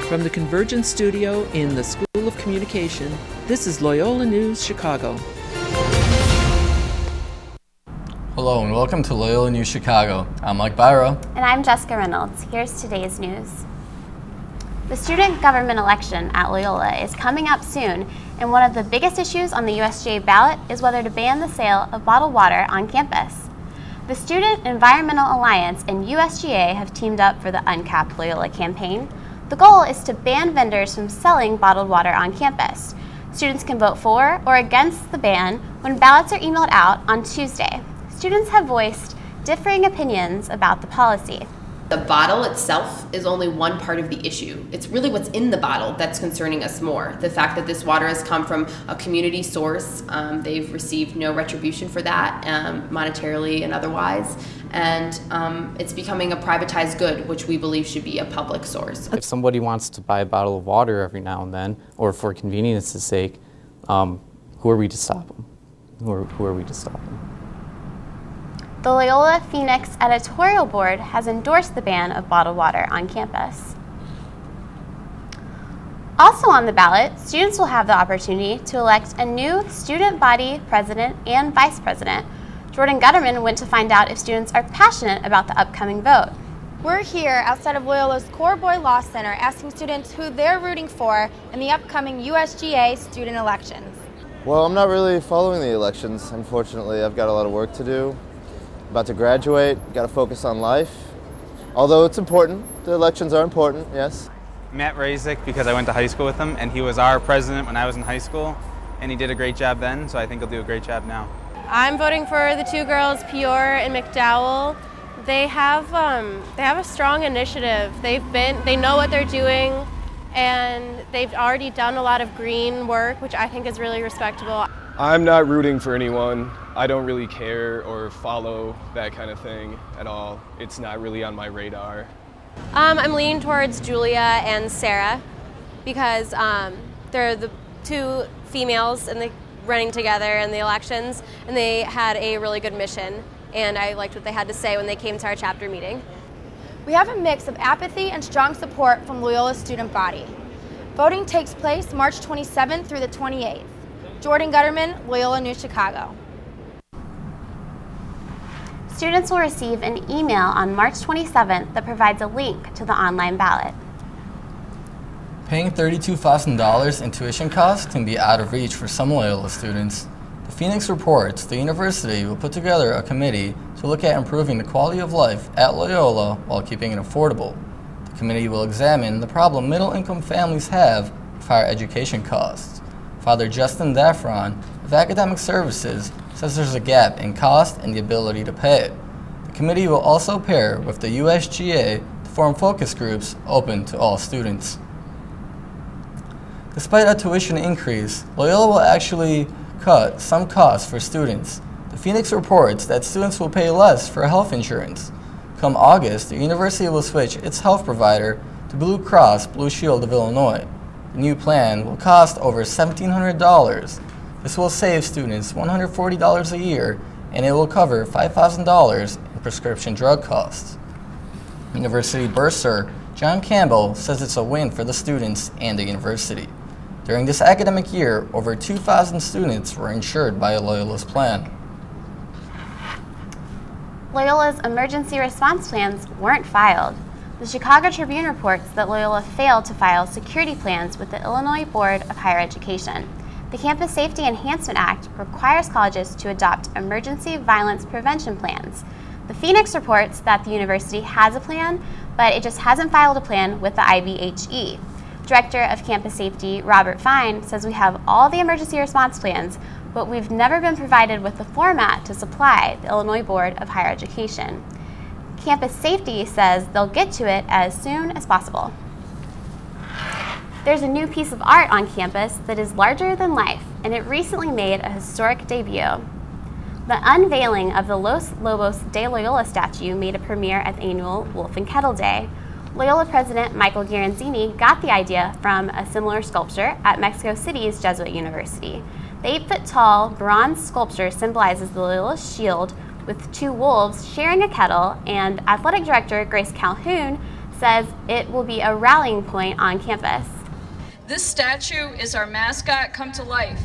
From the Convergence Studio in the School of Communication, this is Loyola News Chicago. Hello and welcome to Loyola News Chicago. I'm Mike Byro. And I'm Jessica Reynolds. Here's today's news. The student government election at Loyola is coming up soon, and one of the biggest issues on the USGA ballot is whether to ban the sale of bottled water on campus. The Student Environmental Alliance and USGA have teamed up for the Uncapped Loyola campaign. The goal is to ban vendors from selling bottled water on campus. Students can vote for or against the ban when ballots are emailed out on Tuesday. Students have voiced differing opinions about the policy. The bottle itself is only one part of the issue. It's really what's in the bottle that's concerning us more. The fact that this water has come from a community source, they've received no retribution for that, monetarily and otherwise, and it's becoming a privatized good, which we believe should be a public source. If somebody wants to buy a bottle of water every now and then, or for convenience's sake, who are we to stop them? Who are we to stop them? The Loyola Phoenix editorial board has endorsed the ban of bottled water on campus. Also on the ballot, students will have the opportunity to elect a new student body president and vice president. Jordan Gutterman went to find out if students are passionate about the upcoming vote. We're here outside of Loyola's Core Boy Law Center asking students who they're rooting for in the upcoming USGA student elections. Well, I'm not really following the elections, unfortunately. I've got a lot of work to do. About to graduate, got to focus on life. Although it's important, the elections are important, yes. Matt Razik, because I went to high school with him, and he was our president when I was in high school, and he did a great job then, so I think he'll do a great job now. I'm voting for the two girls, Pior and McDowell. They have a strong initiative. They know what they're doing, and they've already done a lot of green work, which I think is really respectable. I'm not rooting for anyone. I don't really care or follow that kind of thing at all. It's not really on my radar. I'm leaning towards Julia and Sarah because they're the two females running together in the elections, and they had a really good mission, and I liked what they had to say when they came to our chapter meeting. We have a mix of apathy and strong support from Loyola's student body. Voting takes place March 27th through the 28th. Jordan Gutterman, Loyola News Chicago. Students will receive an email on March 27th that provides a link to the online ballot. Paying $32,000 in tuition costs can be out of reach for some Loyola students. The Phoenix reports the university will put together a committee to look at improving the quality of life at Loyola while keeping it affordable. The committee will examine the problem middle-income families have with higher education costs. Father Justin Daffron of Academic Services says there's a gap in cost and the ability to pay it. The committee will also pair with the USGA to form focus groups open to all students. Despite a tuition increase, Loyola will actually cut some costs for students. The Phoenix reports that students will pay less for health insurance. Come August, the university will switch its health provider to Blue Cross Blue Shield of Illinois. The new plan will cost over $1,700. This will save students $140 a year, and it will cover $5,000 in prescription drug costs. University bursar John Campbell says it's a win for the students and the university. During this academic year, over 2,000 students were insured by Loyola's plan. Loyola's emergency response plans weren't filed. The Chicago Tribune reports that Loyola failed to file security plans with the Illinois Board of Higher Education. The Campus Safety Enhancement Act requires colleges to adopt emergency violence prevention plans. The Phoenix reports that the university has a plan, but it just hasn't filed a plan with the IBHE. Director of Campus Safety Robert Fine says we have all the emergency response plans, but we've never been provided with the format to supply the Illinois Board of Higher Education. Campus Safety says they'll get to it as soon as possible. There's a new piece of art on campus that is larger than life, and it recently made a historic debut. The unveiling of the Los Lobos de Loyola statue made a premiere at the annual Wolf and Kettle Day. Loyola President Michael Garanzini got the idea from a similar sculpture at Mexico City's Jesuit University. The 8-foot-tall bronze sculpture symbolizes the Loyola shield with two wolves sharing a kettle, and athletic director Grace Calhoun says it will be a rallying point on campus. This statue is our mascot come to life.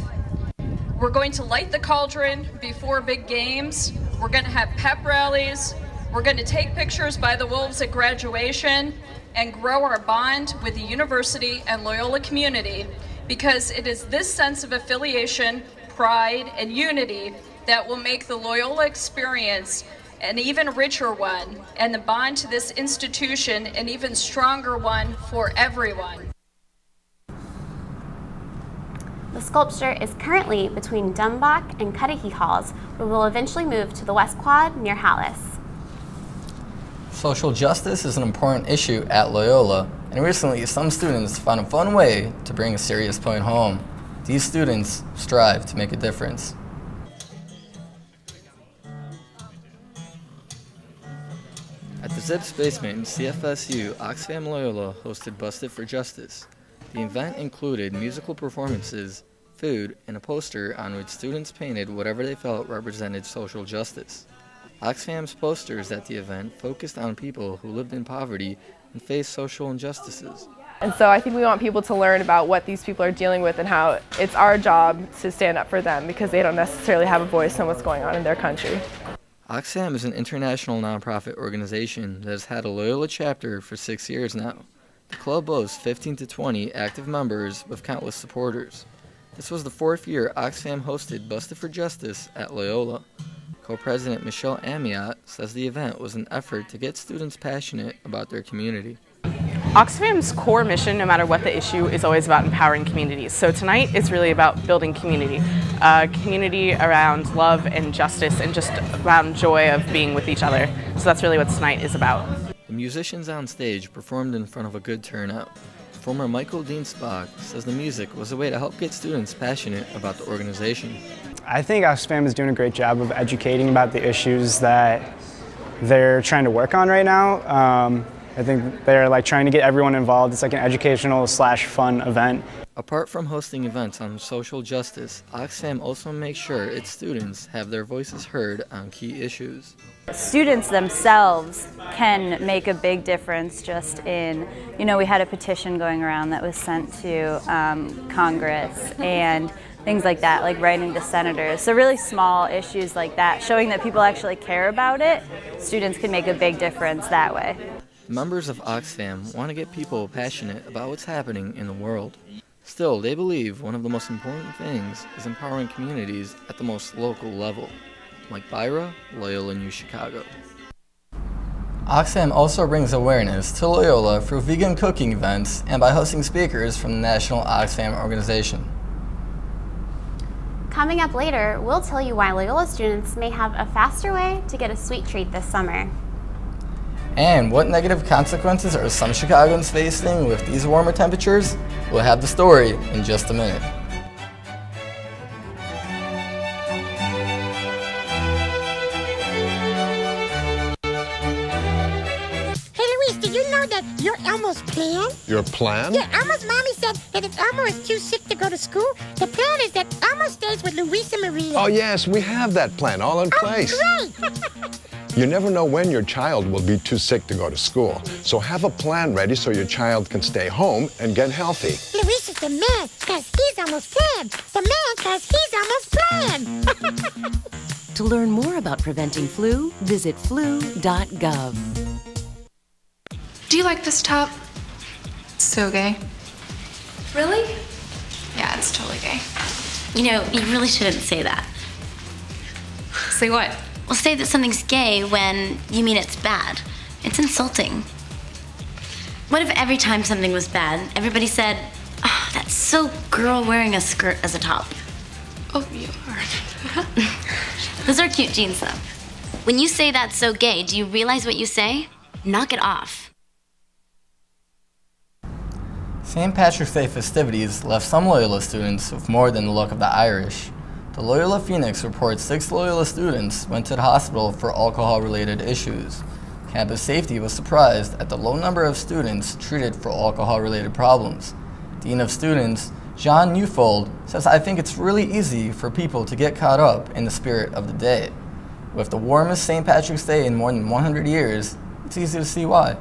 We're going to light the cauldron before big games. We're going to have pep rallies. We're going to take pictures by the wolves at graduation and grow our bond with the university and Loyola community, because it is this sense of affiliation, pride, and unity that will make the Loyola experience an even richer one, and the bond to this institution an even stronger one for everyone. The sculpture is currently between Dumbach and Cudahy Halls, but will eventually move to the West Quad near Hallis. Social justice is an important issue at Loyola, and recently some students found a fun way to bring a serious point home. These students strive to make a difference. At the Zips basement in CFSU, Oxfam Loyola hosted Busted for Justice. The event included musical performances, food, and a poster on which students painted whatever they felt represented social justice. Oxfam's posters at the event focused on people who lived in poverty and faced social injustices. And so I think we want people to learn about what these people are dealing with and how it's our job to stand up for them because they don't necessarily have a voice on what's going on in their country. Oxfam is an international nonprofit organization that has had a Loyola chapter for 6 years now. The club boasts 15 to 20 active members with countless supporters. This was the 4th year Oxfam hosted Busted for Justice at Loyola. Co-president Michelle Amiot says the event was an effort to get students passionate about their community. Oxfam's core mission, no matter what the issue, is always about empowering communities. So tonight it's really about building community. Community around love and justice and just around joy of being with each other. So that's really what tonight is about. The musicians on stage performed in front of a good turnout. Former Michael Dean Spock says the music was a way to help get students passionate about the organization. I think Oxfam is doing a great job of educating about the issues that they're trying to work on right now. I think they're trying to get everyone involved. It's like an educational / fun event. Apart from hosting events on social justice, Oxfam also makes sure its students have their voices heard on key issues. Students themselves can make a big difference just in, we had a petition going around that was sent to Congress and things like that, like writing to senators. So really small issues like that, showing that people actually care about it, students can make a big difference that way. Members of Oxfam want to get people passionate about what's happening in the world. Still, they believe one of the most important things is empowering communities at the most local level. Mike Byra, Loyola News Chicago. Oxfam also brings awareness to Loyola through vegan cooking events and by hosting speakers from the National Oxfam organization. Coming up later, we'll tell you why Loyola students may have a faster way to get a sweet treat this summer. And what negative consequences are some Chicagoans facing with these warmer temperatures? We'll have the story in just a minute. Hey Luis, did you know that your Elmo's plan? Your plan? Yeah, Elmo's mommy said that if Elmo is too sick to go to school, the plan is that Elmo stays with Luis and Maria. Oh yes, we have that plan all in place. Great! You never know when your child will be too sick to go to school. So have a plan ready so your child can stay home and get healthy. Luis is the man, because he's almost planned. The man, because he's almost planned. To learn more about preventing flu, visit flu.gov. Do you like this top? It's so gay. Really? Yeah, it's totally gay. You really shouldn't say that. Say what? Well, say that something's gay when you mean it's bad. It's insulting. What if every time something was bad, everybody said, "Oh, that's so girl wearing a skirt as a top"? Oh, you are. Those are cute jeans, though. When you say that's so gay, do you realize what you say? Knock it off. St. Patrick's Day festivities left some Loyola students with more than the look of the Irish. The Loyola Phoenix reports 6 Loyola students went to the hospital for alcohol-related issues. Campus safety was surprised at the low number of students treated for alcohol-related problems. Dean of Students, John Newfold, says, "I think it's really easy for people to get caught up in the spirit of the day. With the warmest St. Patrick's Day in more than 100 years, it's easy to see why."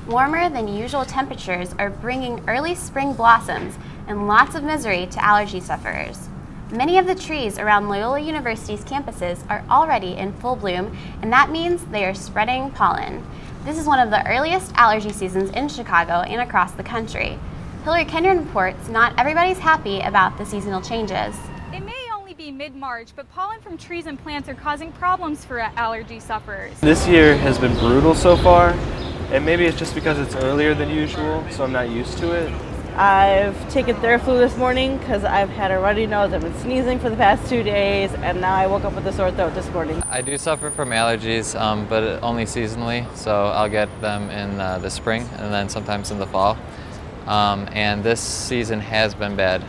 Warmer than usual temperatures are bringing early spring blossoms and lots of misery to allergy sufferers. Many of the trees around Loyola University's campuses are already in full bloom, and that means they are spreading pollen. This is one of the earliest allergy seasons in Chicago and across the country. Hillary Kenyon reports not everybody's happy about the seasonal changes. It may only be mid-March, but pollen from trees and plants are causing problems for allergy sufferers. This year has been brutal so far, and maybe it's just because it's earlier than usual, so I'm not used to it. I've taken Theraflu this morning because I've had a runny nose. I've been sneezing for the past 2 days, and now I woke up with a sore throat this morning. I do suffer from allergies, but only seasonally, so I'll get them in the spring and then sometimes in the fall. And this season has been bad.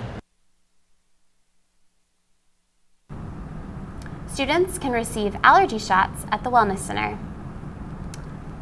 Students can receive allergy shots at the Wellness Center.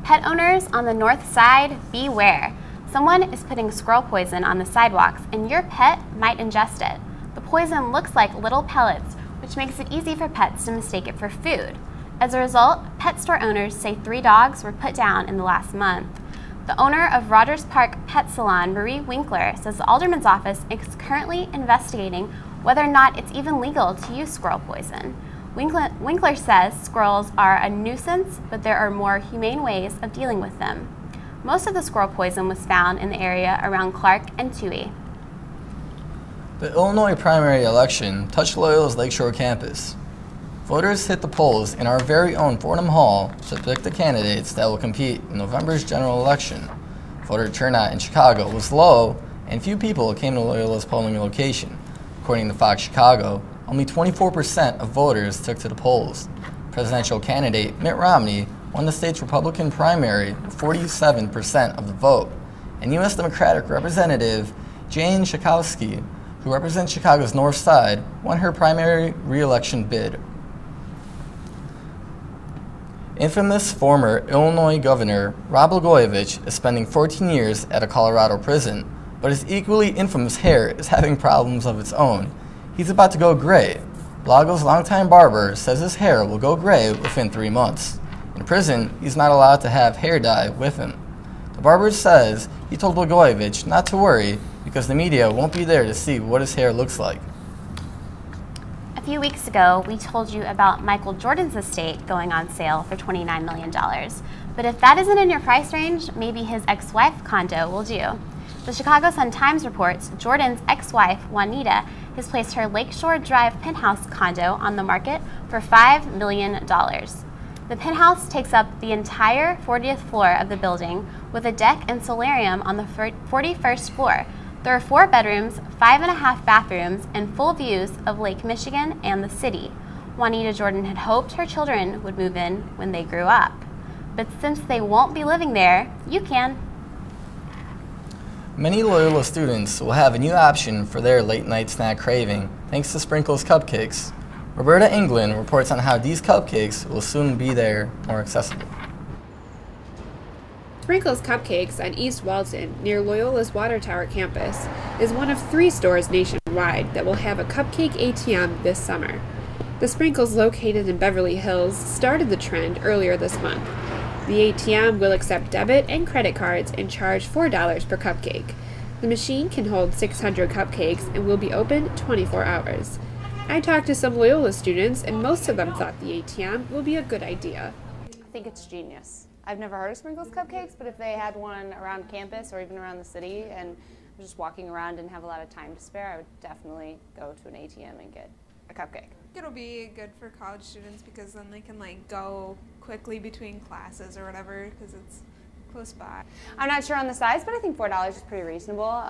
Pet owners on the north side, beware. Someone is putting squirrel poison on the sidewalks and your pet might ingest it. The poison looks like little pellets, which makes it easy for pets to mistake it for food. As a result, pet store owners say 3 dogs were put down in the last month. The owner of Rogers Park Pet Salon, Marie Winkler, says the Alderman's office is currently investigating whether or not it's even legal to use squirrel poison. Winkler says squirrels are a nuisance, but there are more humane ways of dealing with them. Most of the squirrel poison was found in the area around Clark and Toohey. The Illinois primary election touched Loyola's Lakeshore campus. Voters hit the polls in our very own Fordham Hall to pick the candidates that will compete in November's general election. Voter turnout in Chicago was low, and few people came to Loyola's polling location. According to Fox Chicago, only 24% of voters took to the polls. Presidential candidate Mitt Romney won the state's Republican primary with 47% of the vote, and U.S. Democratic Representative Jane Schakowsky, who represents Chicago's North Side, won her primary re-election bid. Infamous former Illinois Governor Rod Blagojevich is spending 14 years at a Colorado prison, but his equally infamous hair is having problems of its own. He's about to go gray. Blago's longtime barber says his hair will go gray within 3 months. In prison, he's not allowed to have hair dye with him. The barber says he told Blagojevich not to worry because the media won't be there to see what his hair looks like. A few weeks ago, we told you about Michael Jordan's estate going on sale for $29 million. But if that isn't in your price range, maybe his ex-wife condo will do. The Chicago Sun-Times reports Jordan's ex-wife, Juanita, has placed her Lakeshore Drive penthouse condo on the market for $5 million. The penthouse takes up the entire 40th floor of the building with a deck and solarium on the 41st floor. There are 4 bedrooms, 5.5 bathrooms, and full views of Lake Michigan and the city. Juanita Jordan had hoped her children would move in when they grew up. But since they won't be living there, you can. Many Loyola students will have a new option for their late-night snack craving thanks to Sprinkles Cupcakes. Roberta England reports on how these cupcakes will soon be there more accessible. Sprinkles Cupcakes on East Walton, near Loyola's Water Tower campus, is one of 3 stores nationwide that will have a cupcake ATM this summer. The Sprinkles located in Beverly Hills started the trend earlier this month. The ATM will accept debit and credit cards and charge $4 per cupcake. The machine can hold 600 cupcakes and will be open 24 hours. I talked to some Loyola students and most of them thought the ATM will be a good idea. I think it's genius. I've never heard of Sprinkles Cupcakes, but if they had one around campus or even around the city and just walking around and have a lot of time to spare, I would definitely go to an ATM and get a cupcake. It'll be good for college students because then they can like go quickly between classes or whatever because it's close by. I'm not sure on the size, but I think $4 is pretty reasonable.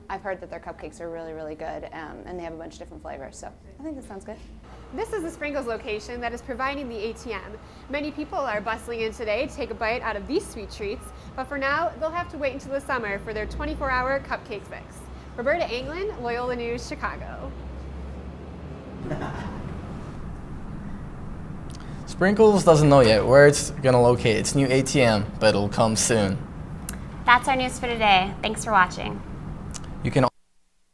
I've heard that their cupcakes are really, really good and they have a bunch of different flavors, so I think this sounds good. This is the Sprinkles location that is providing the ATM. Many people are bustling in today to take a bite out of these sweet treats, but for now, they'll have to wait until the summer for their 24-hour cupcake fix. Roberta England, Loyola News, Chicago. Sprinkles doesn't know yet where it's going to locate its new ATM, but it'll come soon. That's our news for today. Thanks for watching. You can on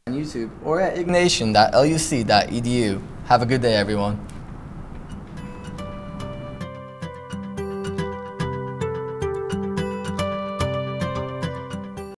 YouTube or at ignation.luc.edu. Have a good day, everyone.